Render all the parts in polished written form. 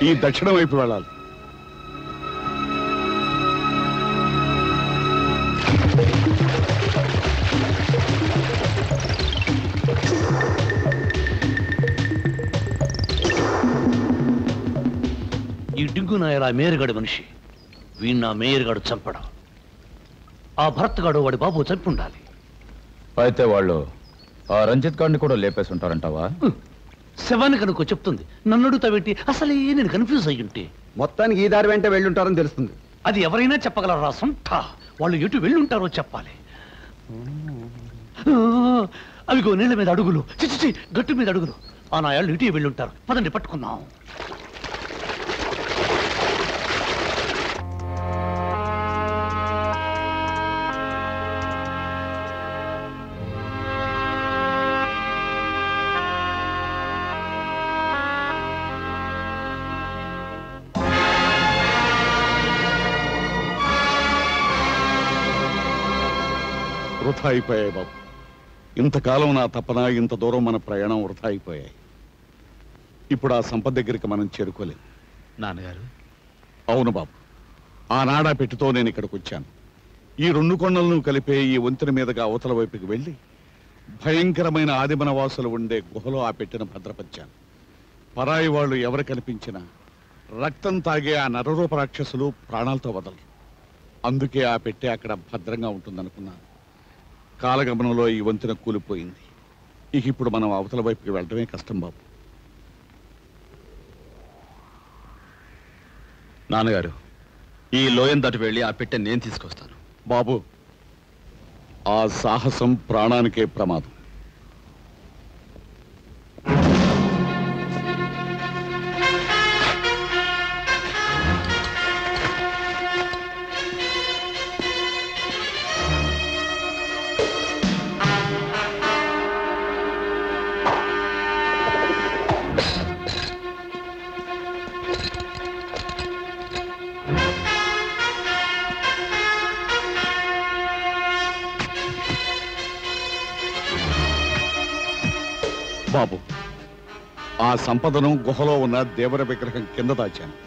ఈ దక్షిణం వైపు వెళ్ళాలి. ఈ డింగునాయల మేయర్గాడి మనిషి వీణ్ణ మేయర్గాడు చంపడం. ఆ భరత్గాడు వాడి బాబు చంపి ఉండాలి. అయితే వాళ్ళు ఆ రంజిత్ గారిని కూడా లేపేసి ఉంటారంటావా? శవాన్ని కనుకో చెప్తుంది. నన్ను అడుగుతావేంటి? అసలే నేను కన్ఫ్యూజ్ అయ్యుంటే. మొత్తానికి ఈ దారి వెంట వెళ్ళుంటారని తెలుస్తుంది. అది ఎవరైనా చెప్పగలరా సొంట? వాళ్ళు ఎటు వెళ్ళుంటారో చెప్పాలి. అవిగో నీళ్ళ మీద అడుగులు, చిచి గట్టు మీద అడుగులు. ఆ నాయాళ్ళు ఇటు వెళ్ళుంటారు. పదండి పట్టుకుందాం. వృథా అయిపోయాయి బాబు. ఇంతకాలం నా తపన, ఇంత దూరం మన ప్రయాణం వృథా అయిపోయాయి. ఇప్పుడు ఆ సంపద దగ్గరికి మనం చేరుకోలేం. నాన్నగారు. అవును బాబు, ఆనాడా పెట్టితో నేను ఇక్కడికి వచ్చాను. ఈ రెండు కొండలను కలిపే ఈ వంతెన మీదుగా అవతల వైపుకి వెళ్ళి భయంకరమైన ఆదిమనవాసులు ఉండే గుహలో ఆ పెట్టెను భద్రపరిచాను. పరాయి వాళ్ళు ఎవరు కనిపించినా రక్తం తాగే ఆ నరరూప రాక్షసులు ప్రాణాలతో వదలరు. అందుకే ఆ పెట్టె అక్కడ భద్రంగా ఉంటుందనుకున్నాను. కాలగమనంలో ఈ వంతెన కూలిపోయింది. ఇక ఇప్పుడు మనం అవతల వైపుకి వెళ్ళడమే కష్టం బాబు. నాన్నగారు, ఈ లోయను దాటి వెళ్ళి ఆ పెట్టె నేను తీసుకొస్తాను. బాబు, ఆ సాహసం ప్రాణానికే ప్రమాదం. బాబు, ఆ సంపదను గుహలో ఉన్న దేవర విగ్రహం కింద దాచాను.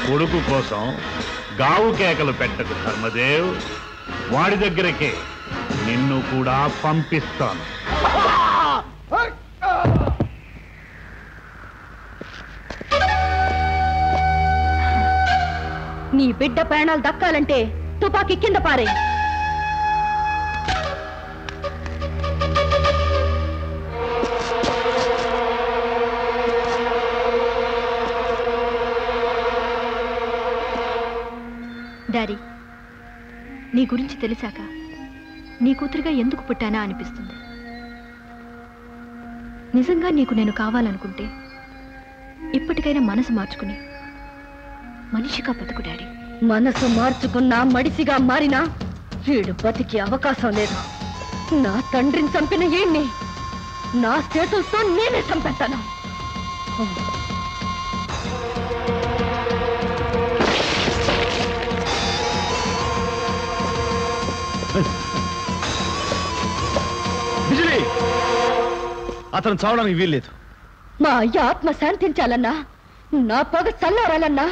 కొడుకు కోసం గావు కేకలు పెట్టకు ధర్మదేవ్. వాడి దగ్గరకే నిన్ను కూడా పంపిస్తాను. నీ బిడ్డ ప్రాణాలు దక్కాలంటే తుపాకీ కింద పారే. డాడీ, నీ గురించి తెలిసాక నీ కూతురుగా ఎందుకు పుట్టానా అనిపిస్తుంది. నిజంగా నీకు నేను కావాలనుకుంటే ఇప్పటికైనా మనసు మార్చుకుని మనిషిగా బతుకు డాడీ. మనసు మార్చుకున్నా మడిసిగా మారినా వీడు బతికే అవకాశం లేదు. నా తండ్రిని చంపిన ఏణ్ణి నా చేతులతో నేనే చంపేస్తాను. అతను చావడానికి వీల్లేదు. మా అయ్య ఆత్మ శాంతించాలన్నా, నా పగ చల్లారాలన్నా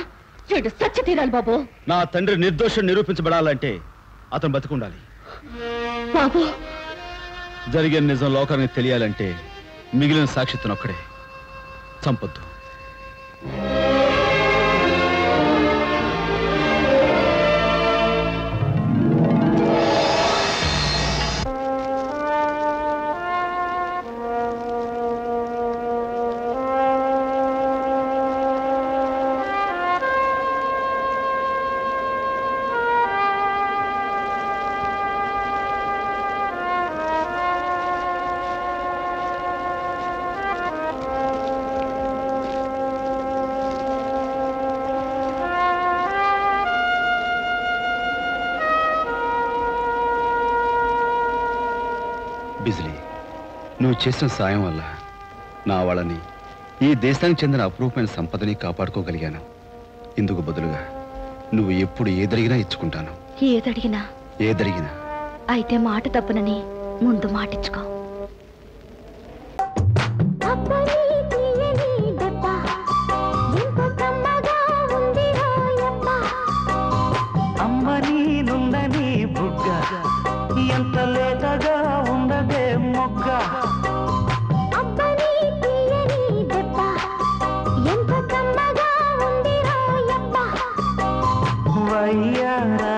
వీడు సత్య తీరాలి బాబు. నా తండ్రి నిర్దోషం నిరూపించబడాలంటే అతను బతికుండాలి బాబు. జరిగిన నిజం లోకానికి తెలియాలంటే మిగిలిన సాక్షితనొక్కడే చంపొద్దు. బిజిలీ, నువ్వు చేసిన సాయం వల్ల నా వాళ్ళని, ఈ దేశానికి చెందిన అపురూపమైన సంపదని కాపాడుకోగలిగాను. ఇందుకు బదులుగా నువ్వు ఎప్పుడు ఏదడిగినా ఇచ్చుకుంటాను. ఏదడిగినా అయితే మాట తప్పునని ముందు మాటిచ్చుకో. అమ్మని నుందని బుగ్గ ఎంత లేతగా ఉండదే మొగ్గ. వయ్యారా